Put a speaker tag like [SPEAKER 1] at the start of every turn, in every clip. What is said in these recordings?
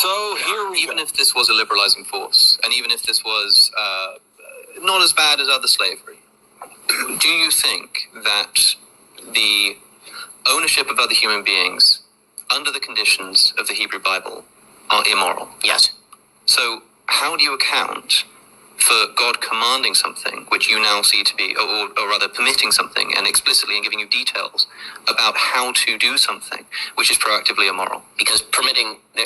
[SPEAKER 1] So here, even if this was a liberalizing force, and even if this was not as bad as other slavery, do you think that the ownership of other human beings under the conditions of the Hebrew Bible are immoral?
[SPEAKER 2] Yes.
[SPEAKER 1] So how do you account for God commanding something which you now see to be, or rather permitting something and explicitly and giving you details about how to do something which is proactively immoral?
[SPEAKER 2] Because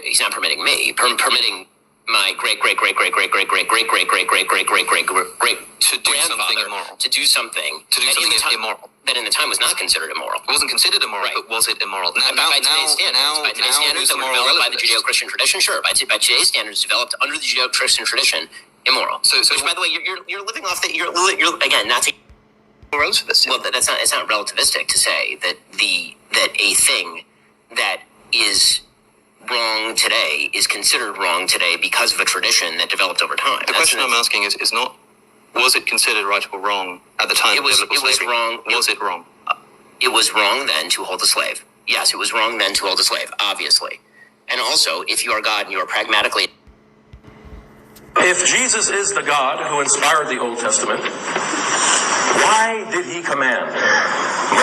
[SPEAKER 2] he's not permitting me, permitting my great to do
[SPEAKER 1] something immoral.
[SPEAKER 2] To do something
[SPEAKER 1] immoral.
[SPEAKER 2] That in the time was not considered immoral.
[SPEAKER 1] It wasn't considered immoral,
[SPEAKER 2] right.
[SPEAKER 1] But was it immoral?
[SPEAKER 2] By today's standards that were developed by the Judeo-Christian tradition, sure. By today's standards developed under the Judeo-Christian tradition, immoral. So which, by the way, you're living off that. You're again not
[SPEAKER 1] relativistic.
[SPEAKER 2] Well, it's not relativistic to say that a thing that is wrong today is considered wrong today because of a tradition that developed over time.
[SPEAKER 1] The question I'm asking is not, was it considered right or wrong at the time of biblical slavery?
[SPEAKER 2] Wrong.
[SPEAKER 1] Was it wrong?
[SPEAKER 2] It was wrong then to hold a slave. Yes, it was wrong then to hold a slave, obviously. And also, if you are God and you are pragmatically...
[SPEAKER 3] If Jesus is the God who inspired the Old Testament, why did he command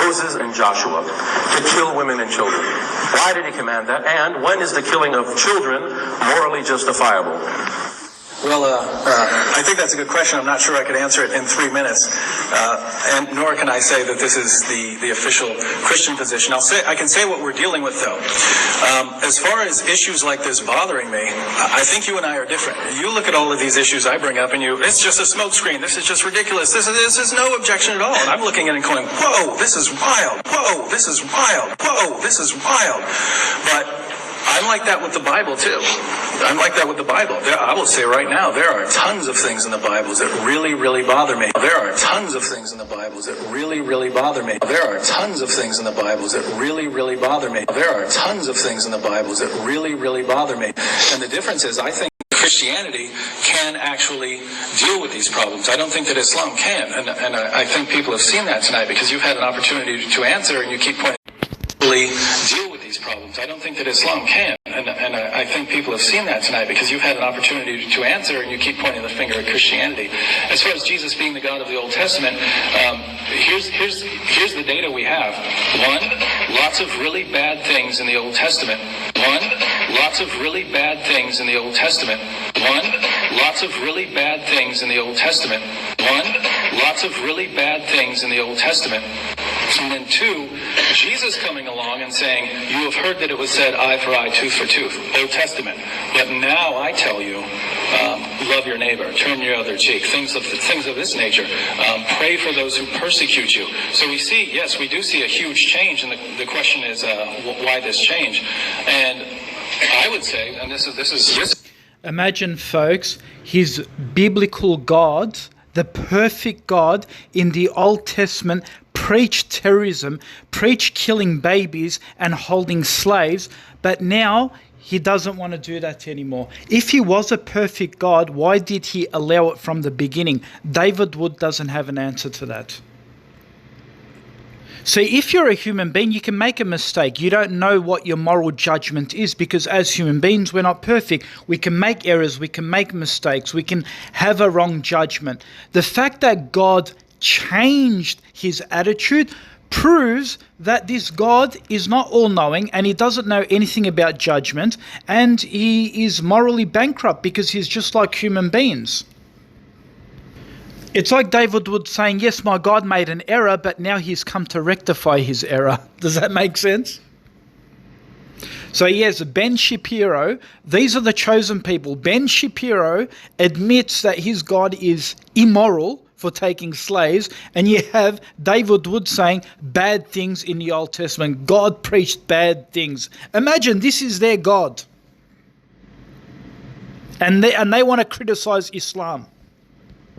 [SPEAKER 3] Moses and Joshua to kill women and children? Why did he command that? And when is the killing of children morally justifiable?
[SPEAKER 4] Well, I think that's a good question. I'm not sure I could answer it in 3 minutes, and nor can I say that this is the official Christian position. I can say what we're dealing with, though. As far as issues like this bothering me, I think you and I are different. You look at all of these issues I bring up, and it's just a smokescreen. This is just ridiculous. This is no objection at all. And I'm looking at it and going, whoa, this is wild. Whoa, this is wild. Whoa, this is wild. But I'm like that with the Bible, too. I'm like that with the Bible. I will say right now, there are tons of things in the Bibles that really, really bother me. There are tons of things in the Bibles that really, really bother me. There are tons of things in the Bibles that really, really bother me. There are tons of things in the Bibles that really, really bother me. And the difference is, I think Christianity can actually deal with these problems. I don't think that Islam can. And I think people have seen that tonight because you've had an opportunity to answer and you keep pointing deal with these problems. I don't think that Islam can. And I think people have seen that tonight because you've had an opportunity to answer and you keep pointing the finger at Christianity. As far as Jesus being the God of the Old Testament, here's the data we have. One, lots of really bad things in the Old Testament. One, lots of really bad things in the Old Testament. One, lots of really bad things in the Old Testament. One, lots of really bad things in the Old Testament. And then two, Jesus coming along and saying, you have heard that it was said eye for eye, tooth for tooth, Old Testament. But now I tell you, love your neighbor, turn your other cheek, things of this nature. Pray for those who persecute you. So we see, yes, we do see a huge change, and the question is why this change? And I would say, and this is.
[SPEAKER 5] Imagine, folks, his biblical God, the perfect God in the Old Testament, preached terrorism, preached killing babies and holding slaves, but now he doesn't want to do that anymore. If he was a perfect God, why did he allow it from the beginning? David Wood doesn't have an answer to that. So if you're a human being, you can make a mistake. You don't know what your moral judgment is because as human beings, we're not perfect. We can make errors. We can make mistakes. We can have a wrong judgment. The fact that God changed his attitude proves that this God is not all-knowing and he doesn't know anything about judgment, and he is morally bankrupt because he's just like human beings. It's like David Wood saying, yes, my God made an error, but now he's come to rectify his error. Does that make sense? So yes, Ben Shapiro, these are the chosen people. Ben Shapiro admits that his God is immoral for taking slaves, and you have David Wood saying bad things in the Old Testament. God preached bad things. Imagine this is their God. And they want to criticize Islam.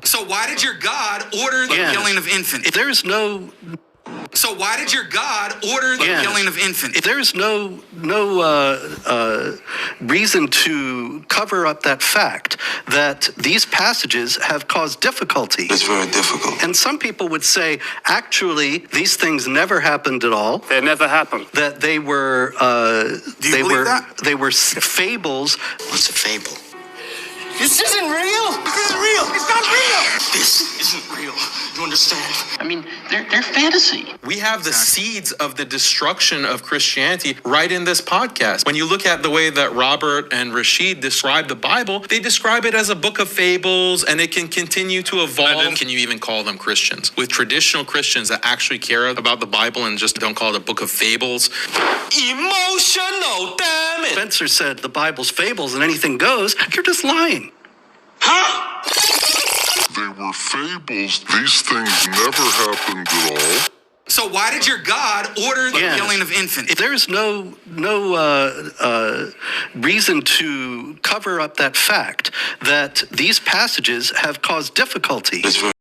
[SPEAKER 6] So why did your God order the killing of infants?
[SPEAKER 7] There is no
[SPEAKER 6] So why did your God order the killing of infants?
[SPEAKER 7] There's no reason to cover up that fact that these passages have caused difficulty.
[SPEAKER 8] It's very difficult.
[SPEAKER 7] And some people would say, actually, these things never happened at all.
[SPEAKER 8] They never happened.
[SPEAKER 7] That they were they were fables.
[SPEAKER 8] What's a fable?
[SPEAKER 2] This isn't real.
[SPEAKER 8] This isn't real. It's not real. This isn't real. You understand?
[SPEAKER 2] I mean, they're fantasy.
[SPEAKER 6] We have the seeds of the destruction of Christianity right in this podcast. When you look at the way that Robert and Rashid describe the Bible, they describe it as a book of fables, and it can continue to evolve. Can you even call them Christians? With traditional Christians that actually care about the Bible and just don't call it a book of fables.
[SPEAKER 8] Emotional damage.
[SPEAKER 7] Spencer said the Bible's fables and anything goes. You're just lying.
[SPEAKER 8] Huh?
[SPEAKER 9] They were fables. These things never happened at all.
[SPEAKER 6] So why did your God order the killing of infants?
[SPEAKER 7] There's no reason to cover up that fact that these passages have caused difficulty.
[SPEAKER 8] It's very